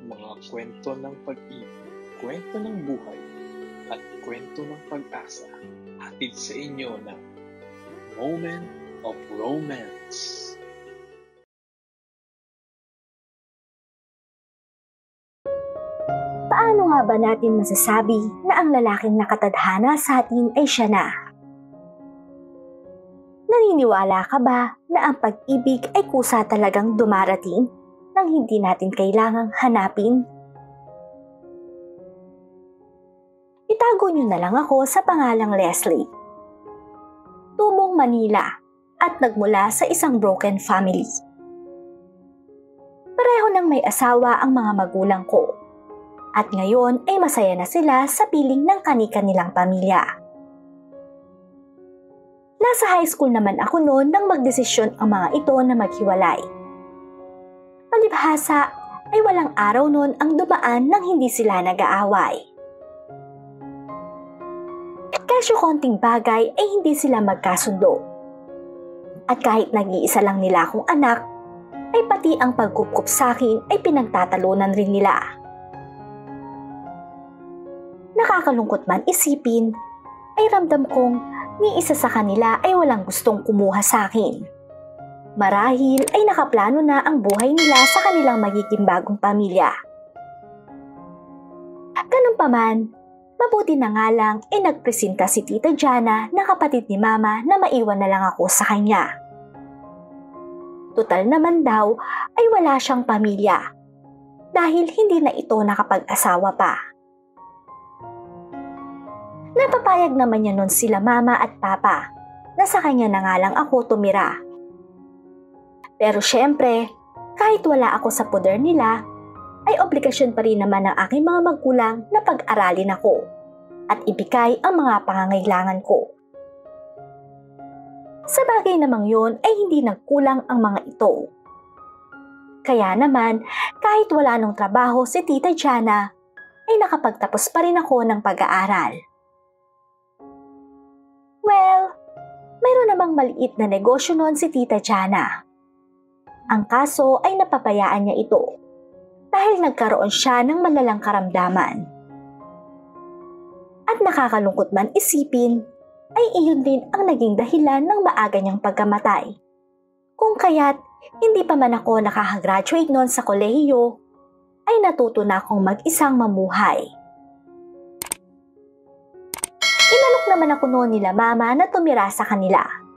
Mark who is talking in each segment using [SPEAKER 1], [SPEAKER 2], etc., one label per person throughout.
[SPEAKER 1] mga kwento ng pag-ibig, kwento ng buhay, at kwento ng pag-asa, hatid sa inyo ng Moment of Romance.
[SPEAKER 2] Paano nga ba natin masasabi na ang lalaking nakatadhana sa atin ay siya na? Naniniwala ka ba na ang pag-ibig ay kusa talagang dumarating nang hindi natin kailangang hanapin? Itago niyo na lang ako sa pangalang Leslie. Tubong Manila at nagmula sa isang broken family. Pareho nang may asawa ang mga magulang ko. At ngayon ay masaya na sila sa piling ng kani-kanilang pamilya. Nasa high school naman ako noon nang magdesisyon ang mga ito na maghiwalay. Palibhasa ay walang araw noon ang dumaan nang hindi sila nag-aaway. Kesyo konting bagay ay hindi sila magkasundo. At kahit nag-iisa lang nila akong anak, ay pati ang pagkupkup sa akin ay pinagtatalunan rin nila. Nakakalungkot man isipin, ay ramdam kong ni isa sa kanila ay walang gustong kumuha sa akin. Marahil ay nakaplano na ang buhay nila sa kanilang magiging bagong pamilya. Ganun pa man, mabuti na nga lang ay nagpresenta si Tita Jana na kapatid ni Mama na maiwan na lang ako sa kanya. Tutal naman daw ay wala siyang pamilya dahil hindi na ito nakapag-asawa pa. Napapayag naman niya nun sila Mama at Papa na sa kanya na nga lang ako tumira. Pero syempre, kahit wala ako sa poder nila, ay obligasyon pa rin naman ng aking mga magulang na pag-aralin ako at ibigay ang mga pangangailangan ko. Sa bagay namang yun ay hindi nagkulang ang mga ito. Kaya naman, kahit wala nung trabaho si Tita Jana, ay nakapagtapos pa rin ako ng pag-aaral. Well, mayroon namang maliit na negosyo noon si Tita Jana. Ang kaso ay napabayaan niya ito dahil nagkaroon siya ng malalang karamdaman. At nakakalungkot man isipin, ay iyon din ang naging dahilan ng maaga niyang pagkamatay. Kung kaya't hindi pa man ako nakakagraduate noon sa kolehiyo, ay natuto na akong mag-isang mamuhay. Inalok naman ako noon nila Mama na tumira sa kanila.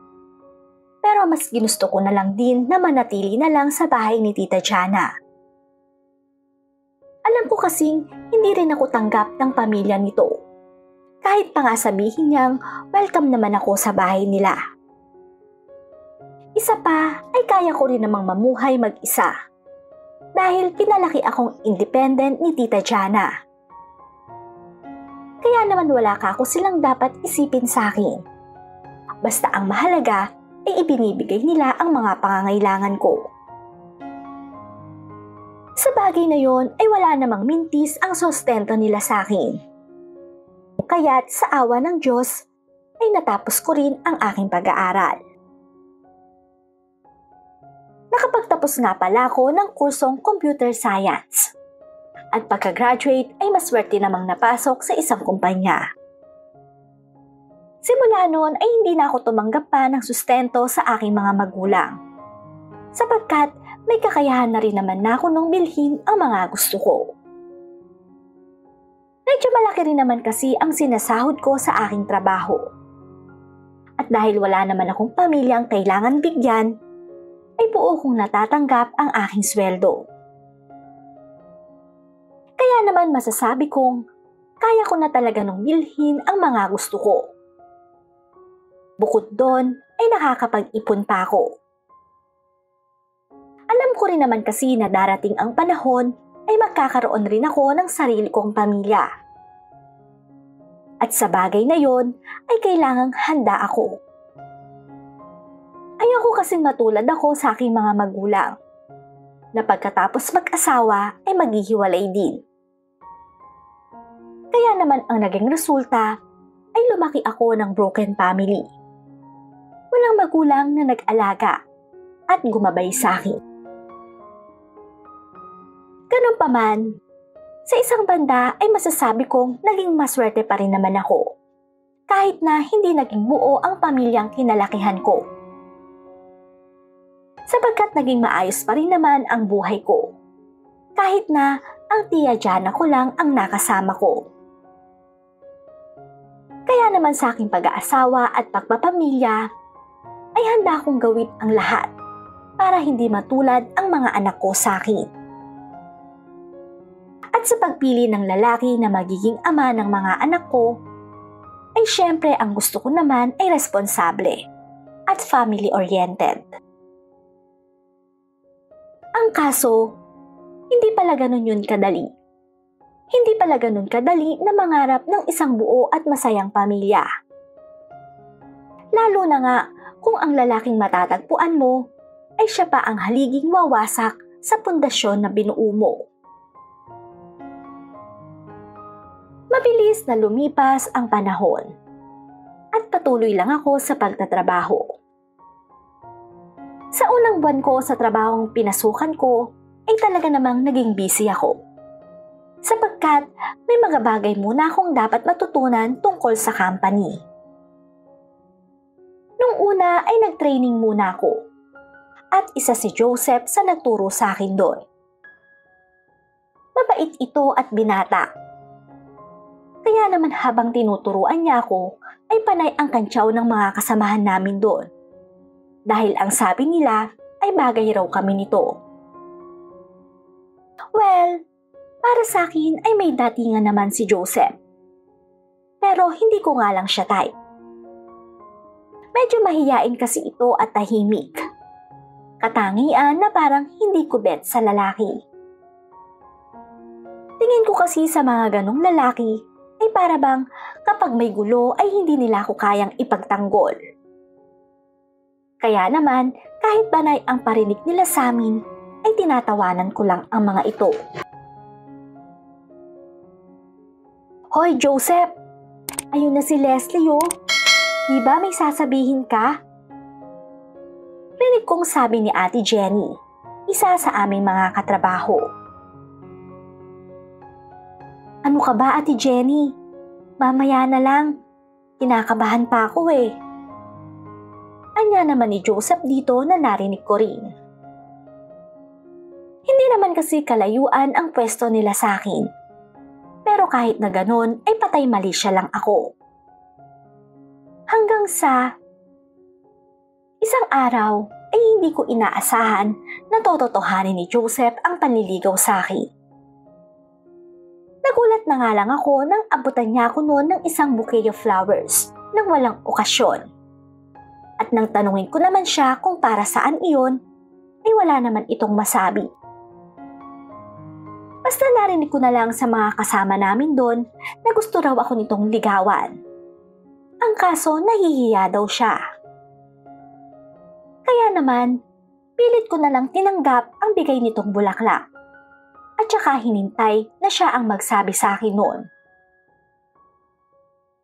[SPEAKER 2] Pero mas ginusto ko na lang din na manatili na lang sa bahay ni Tita Jana. Alam ko kasing hindi rin ako tanggap ng pamilya nito. Kahit pa nga sabihin niyang welcome naman ako sa bahay nila. Isa pa ay kaya ko rin namang mamuhay mag-isa. Dahil pinalaki akong independent ni Tita Jana. Kaya naman wala ka ako silang dapat isipin sa akin. Basta ang mahalaga ay ibinibigay nila ang mga pangangailangan ko. Sa bagay na yon ay wala namang mintis ang sustento nila sa akin. Kaya't sa awa ng Diyos ay natapos ko rin ang aking pag-aaral. Nakapagtapos nga pala ako ng kursong Computer Science. At pagka-graduate ay maswerte namang napasok sa isang kumpanya. Simula noon ay hindi na ako tumanggap pa ng sustento sa aking mga magulang. Sapagkat may kakayahan na rin naman na ako nung bilhin ang mga gusto ko. Medyo malaki rin naman kasi ang sinasahod ko sa aking trabaho. At dahil wala naman akong pamilyang kailangan bigyan, ay buo kong natatanggap ang aking sweldo. Kaya naman masasabi kong kaya ko na talaga nung bilhin ang mga gusto ko. Bukod doon ay nakakapag-ipon pa ako. Alam ko rin naman kasi na darating ang panahon ay magkakaroon rin ako ng sarili kong pamilya. At sa bagay na yon ay kailangang handa ako. Ayoko kasing matulad ako sa aking mga magulang na pagkatapos mag-asawa ay maghihiwalay din. Kaya naman ang naging resulta ay lumaki ako ng broken family. Walang magulang na nag-alaga at gumabay sa akin. Ganun pa man, sa isang banda ay masasabi kong naging maswerte pa rin naman ako. Kahit na hindi naging buo ang pamilyang kinalakihan ko. Sapagkat naging maayos pa rin naman ang buhay ko. Kahit na ang tiya Jana ko lang ang nakasama ko. Kaya naman sa aking pag-aasawa at pagpapamilya, ay handa kong gawin ang lahat para hindi matulad ang mga anak ko sa akin. At sa pagpili ng lalaki na magiging ama ng mga anak ko, ay syempre ang gusto ko naman ay responsable at family-oriented. Ang kaso, hindi pala ganun yun kadali. Hindi pala ganun kadali na mangarap ng isang buo at masayang pamilya. Lalo na nga kung ang lalaking matatagpuan mo ay siya pa ang haliging wawasak sa pundasyon na binuo mo. Mabilis na lumipas ang panahon at patuloy lang ako sa pagtatrabaho. Sa unang buwan ko sa trabahong pinasukan ko ay talaga namang naging busy ako. Sapagkat may mga bagay muna akong dapat matutunan tungkol sa company. Nung una ay nag-training muna ako at isa si Joseph sa nagturo sa akin doon. Mabait ito at binata. Kaya naman habang tinuturuan niya ako, ay panay ang kantsaw ng mga kasamahan namin doon. Dahil ang sabi nila ay bagay raw kami nito. Well, para sa akin ay may datingan naman si Joseph. Pero hindi ko nga lang siya type. Medyo mahiyain kasi ito at tahimik. Katangian na parang hindi ko bet sa lalaki. Tingin ko kasi sa mga ganong lalaki, ay para bang kapag may gulo ay hindi nila ako kayang ipagtanggol. Kaya naman, kahit banay ang parinig nila sa amin, ay tinatawanan ko lang ang mga ito. Hoy Joseph, ayun na si Leslie oh. Di ba may sasabihin ka? Rinig kong sabi ni Ate Jenny, isa sa aming mga katrabaho. Ano ka ba, Ate Jenny? Mamaya na lang. Kinakabahan pa ako eh. Anya naman ni Joseph dito na narinig ko rin. Hindi naman kasi kalayuan ang pwesto nila sa akin. Pero kahit na ganun ay patay mali siya lang ako. Hanggang sa isang araw ay hindi ko inaasahan na tototohanin ni Joseph ang panliligaw sa akin. Nagulat na nga lang ako nang abutan niya ako noon ng isang bouquet of flowers nang walang okasyon. At nang tanungin ko naman siya kung para saan iyon, ay wala naman itong masabi. Basta narinig ko na lang sa mga kasama namin doon na gusto raw ako nitong ligawan. Ang kaso nahihiya daw siya. Kaya naman, pilit ko na lang tinanggap ang bigay nitong bulaklak. At saka hinintay na siya ang magsabi sa akin noon.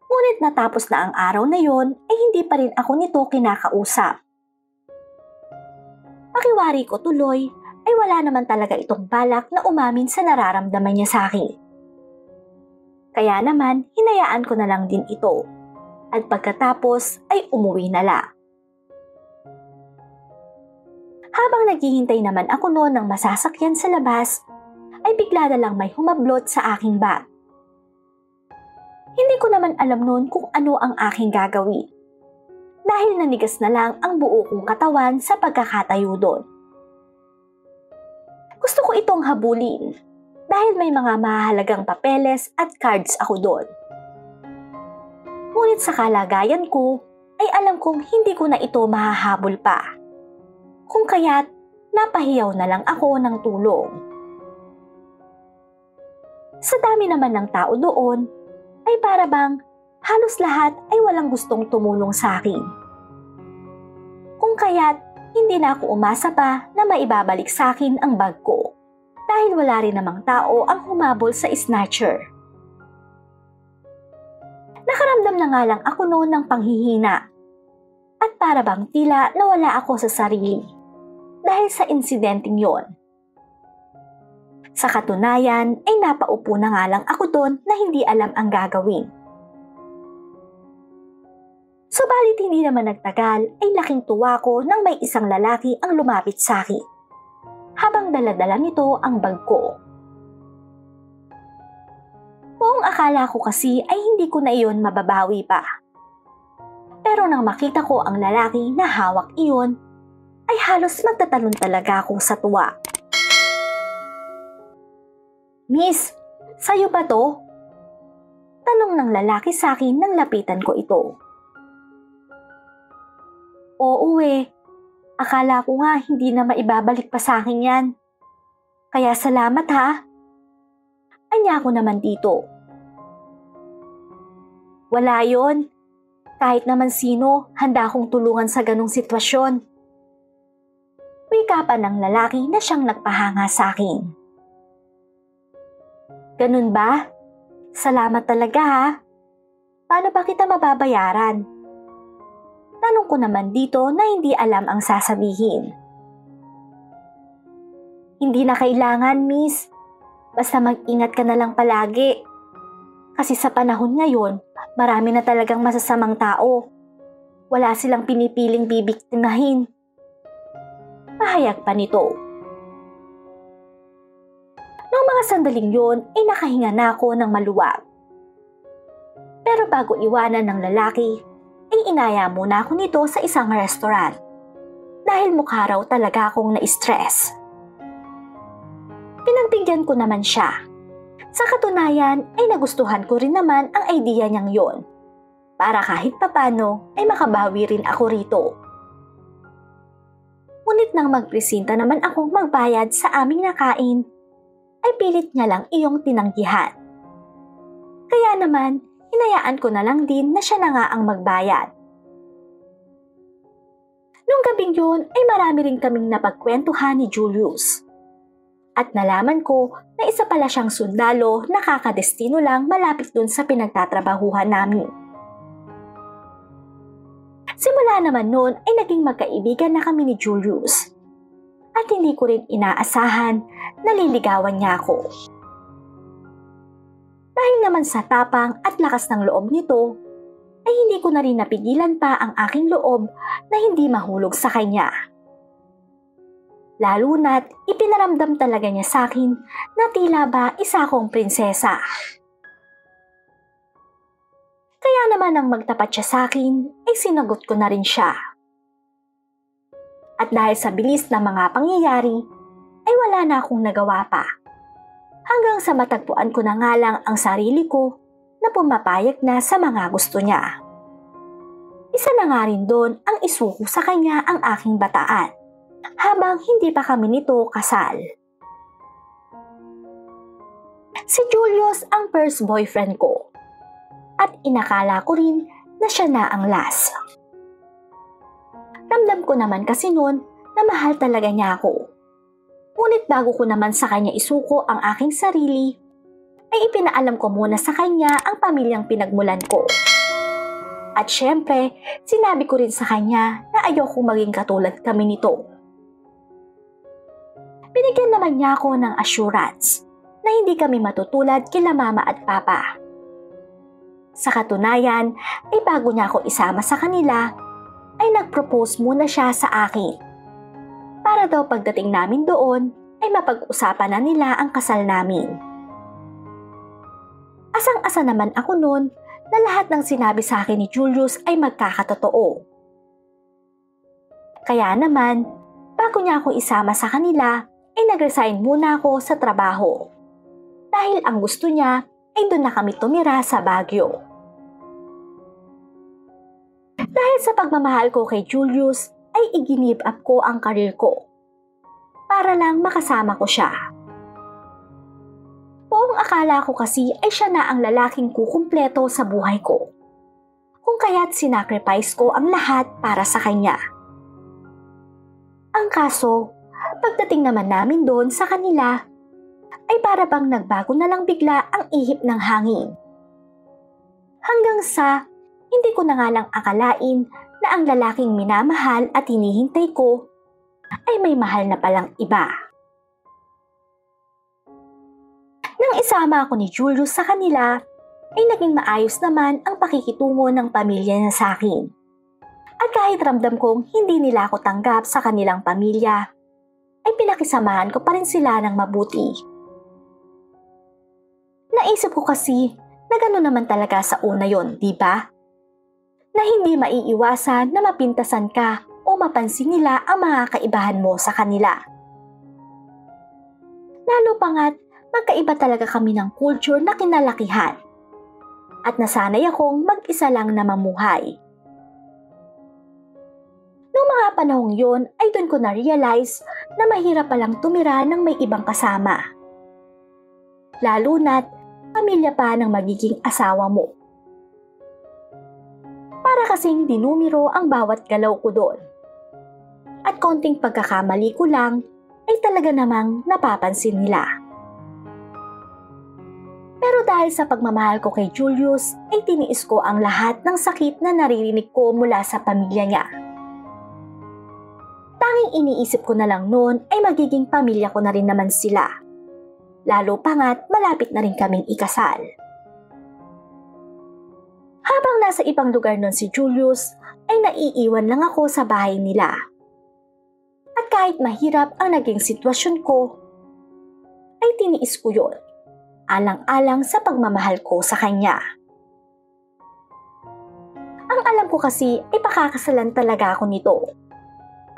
[SPEAKER 2] Ngunit natapos na ang araw na yon ay hindi pa rin ako nito kinakausap. Pakiwari ko tuloy ay wala naman talaga itong balak na umamin sa nararamdaman niya sa akin. Kaya naman hinayaan ko na lang din ito at pagkatapos ay umuwi na lang. Habang naghihintay naman ako noon ng masasakyan sa labas, ay bigla na lang may humablot sa aking bag. Hindi ko naman alam noon kung ano ang aking gagawin. Dahil nanigas na lang ang buo kong katawan sa pagkakatayo doon. Gusto ko itong habulin dahil may mga mahalagang papeles at cards ako doon. Ngunit sa kalagayan ko ay alam kong hindi ko na ito mahahabol pa. Kung kaya't napahiyaw na lang ako ng tulong. Sa dami naman ng tao doon, ay para bang halos lahat ay walang gustong tumulong sa akin. Kung kaya't hindi na ako umasa pa na maibabalik sa akin ang bag ko dahil wala rin namang tao ang humabol sa snatcher. Nakaramdam na nga lang ako noon ng panghihina at para bang tila nawala ako sa sarili dahil sa insidenteng yon. Sa katunayan ay napaupo na nga lang ako doon na hindi alam ang gagawin. Subalit hindi naman nagtagal ay laking tuwa ko nang may isang lalaki ang lumapit sa akin, habang daladala nito ang bag ko. Buong akala ko kasi ay hindi ko na iyon mababawi pa. Pero nang makita ko ang lalaki na hawak iyon, ay halos magtatalon talaga ako sa tuwa. "Miss, sayo ba to?" Tanong ng lalaki sa akin nang lapitan ko ito. "Oo akala ko nga hindi na maibabalik pa sa akin yan. Kaya salamat ha." Anya ko naman dito. "Wala yon. Kahit naman sino, handa akong tulungan sa ganong sitwasyon." Wika pa ng lalaki na siyang nagpahanga sa akin. "Ganun ba? Salamat talaga ha. Paano ba kita mababayaran?" Tanong ko naman dito na hindi alam ang sasabihin. "Hindi na kailangan, miss. Basta mag-ingat ka na lang palagi. Kasi sa panahon ngayon, marami na talagang masasamang tao. Wala silang pinipiling bibiktimahin." Pahayag pa nito. Noong mga sandaling yon ay nakahinga na ako ng maluwag. Pero bago iwanan ng lalaki, ay inaya muna ako nito sa isang restaurant dahil mukha raw talaga akong na-stress. Pinagbigyan ko naman siya. Sa katunayan ay nagustuhan ko rin naman ang idea niyang yon para kahit papano ay makabawi rin ako rito. Ngunit nang magpresenta naman akong magbayad sa aming nakain, ay pilit niya lang iyong tinanggihan. Kaya naman, hinayaan ko na lang din na siya na nga ang magbayad. Nung gabing yun ay marami rin kaming napagkwentuhan ni Julius. At nalaman ko na isa pala siyang sundalo na kakadestino lang malapit dun sa pinagtatrabahuhan namin. Simula naman noon ay naging magkaibigan na kami ni Julius. At hindi ko rin inaasahan na liligawan niya ako. Dahil naman sa tapang at lakas ng loob nito, ay hindi ko na rin napigilan pa ang aking loob na hindi mahulog sa kanya. Lalo na't ipinaramdam talaga niya sa akin na tila ba isa akong prinsesa. Kaya naman nang magtapat siya sa akin, ay sinagot ko na rin siya. At dahil sa bilis ng mga pangyayari, ay wala na akong nagawa pa. Hanggang sa matagpuan ko na nga lang ang sarili ko na pumapayag na sa mga gusto niya. Isa na nga rin doon ang isuko sa kanya ang aking bataan, habang hindi pa kami nito kasal. Si Julius ang first boyfriend ko, at inakala ko rin na siya na ang last. Ramdam ko naman kasi noon na mahal talaga niya ako. Ngunit bago ko naman sa kanya isuko ang aking sarili, ay ipinaalam ko muna sa kanya ang pamilyang pinagmulan ko. At syempre, sinabi ko rin sa kanya na ayokong maging katulad kami nito. Binigyan naman niya ako ng assurance na hindi kami matutulad kila mama at papa. Sa katunayan, ay bago niya ako isama sa kanila, ay nag-propose muna siya sa akin. Para daw pagdating namin doon, ay mapag-usapan na nila ang kasal namin. Asang-asa naman ako noon na lahat ng sinabi sa akin ni Julius ay magkakatotoo. Kaya naman, bago niya ako isama sa kanila, ay nag-resign muna ako sa trabaho. Dahil ang gusto niya ay doon na kami tumira sa Baguio. Dahil sa pagmamahal ko kay Julius, ay i-give up ko ang career ko para lang makasama ko siya. Buong akala ko kasi ay siya na ang lalaking kukumpleto sa buhay ko. Kung kaya't sinacrifice ko ang lahat para sa kanya. Ang kaso, pagdating naman namin doon sa kanila, ay para bang nagbago na lang bigla ang ihip ng hangin. Hanggang sa hindi ko na nga lang akalain na ang lalaking minamahal at hinihintay ko ay may mahal na palang iba. Nang isama ako ni Julius sa kanila, ay naging maayos naman ang pakikitungo ng pamilya niya sa akin. At kahit ramdam kong hindi nila ako tanggap sa kanilang pamilya, ay pinakisamahan ko pa rin sila ng mabuti. Naisip ko kasi na gano'n naman talaga sa una yon, di ba? Na hindi maiiwasan na mapintasan ka o mapansin nila ang mga kaibahan mo sa kanila. Lalo pa nga't magkaiba talaga kami ng culture na kinalakihan. At nasanay akong mag-isa lang na mamuhay. Noong mga panahong yon ay doon ko na-realize na mahirap palang tumira ng may ibang kasama. Lalo na't pamilya pa ng magiging asawa mo. Para kasing dinumero ang bawat galaw ko doon. At konting pagkakamali ko lang ay talaga namang napapansin nila. Pero dahil sa pagmamahal ko kay Julius ay tiniis ko ang lahat ng sakit na naririnig ko mula sa pamilya niya. Tanging iniisip ko na lang noon ay magiging pamilya ko na rin naman sila. Lalo pa nga't malapit na rin kaming ikasal. Habang nasa ibang lugar noon si Julius, ay naiiwan lang ako sa bahay nila. At kahit mahirap ang naging sitwasyon ko, ay tiniis ko yun, alang-alang sa pagmamahal ko sa kanya. Ang alam ko kasi ay pakakasalan talaga ako nito.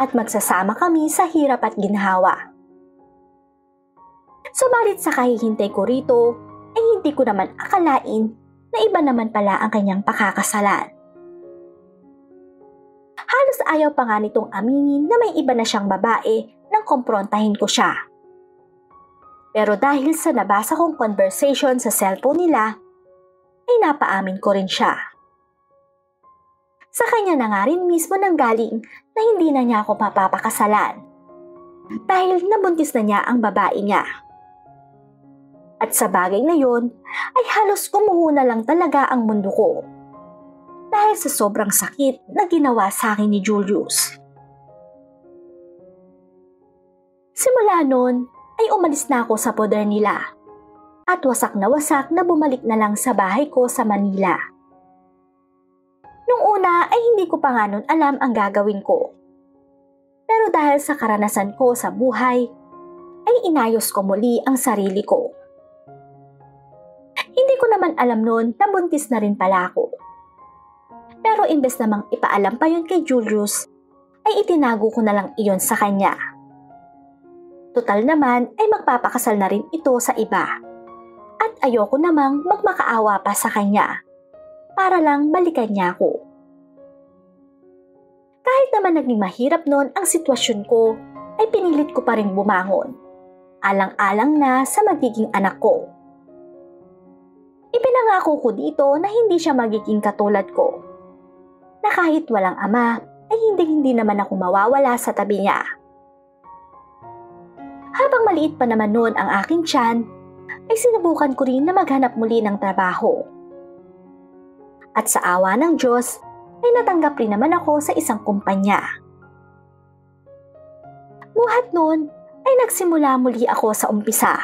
[SPEAKER 2] At magsasama kami sa hirap at ginhawa. Subalit sa kahihintay ko rito, ay hindi ko naman akalain na iba naman pala ang kanyang pakakasalan. Halos ayaw pa nga nitong aminin na may iba na siyang babae nang kumprontahin ko siya. Pero dahil sa nabasa kong conversation sa cellphone nila, ay napaamin ko rin siya. Sa kanya na nga rin mismo nanggaling na hindi na niya ako mapapakasalan dahil nabuntis na niya ang babae niya. At sa bagay na yon ay halos gumuho na lang talaga ang mundo ko dahil sa sobrang sakit na ginawa sa akin ni Julius. Simula noon ay umalis na ako sa poder nila at wasak na bumalik na lang sa bahay ko sa Manila. Nung una ay hindi ko pa nga nun alam ang gagawin ko. Pero dahil sa karanasan ko sa buhay, ay inayos ko muli ang sarili ko. Hindi ko naman alam nun na buntis na rin pala ako. Pero imbes namang ipaalam pa yun kay Julius, ay itinago ko na lang iyon sa kanya. Total naman ay magpapakasal na rin ito sa iba. At ayoko namang magmakaawa pa sa kanya. Para lang balikan niya ako. Kahit naman naging mahirap noon ang sitwasyon ko, ay pinilit ko pa rin bumangon. Alang-alang na sa magiging anak ko. Ipinangako ko dito na hindi siya magiging katulad ko. Na kahit walang ama, ay hindi naman ako mawawala sa tabi niya. Habang maliit pa naman noon ang aking tiyan, ay sinubukan ko rin na maghanap muli ng trabaho. At sa awa ng Diyos, ay natanggap rin naman ako sa isang kumpanya. Buhat noon, ay nagsimula muli ako sa umpisa.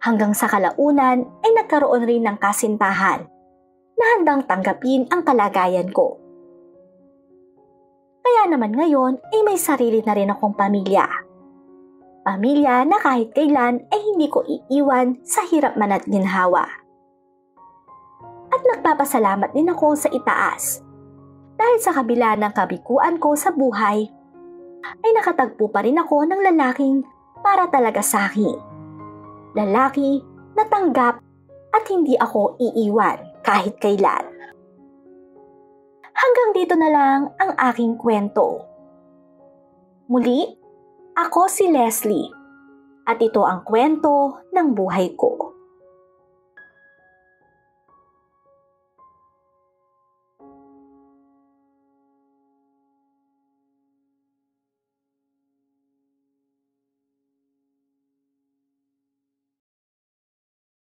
[SPEAKER 2] Hanggang sa kalaunan ay nagkaroon rin ng kasintahan na handang tanggapin ang kalagayan ko. Kaya naman ngayon ay may sarili na rin akong pamilya. Pamilya na kahit kailan ay hindi ko iiwan sa hirap man at ginhawa. At nagpapasalamat din ako sa itaas. Dahil sa kabila ng kabiguan ko sa buhay, ay nakatagpo pa rin ako ng lalaking para talaga sa akin. Lalaki na tanggap at hindi ako iiwan kahit kailan. Hanggang dito na lang ang aking kwento. Muli, ako si Leslie at ito ang kwento ng buhay ko.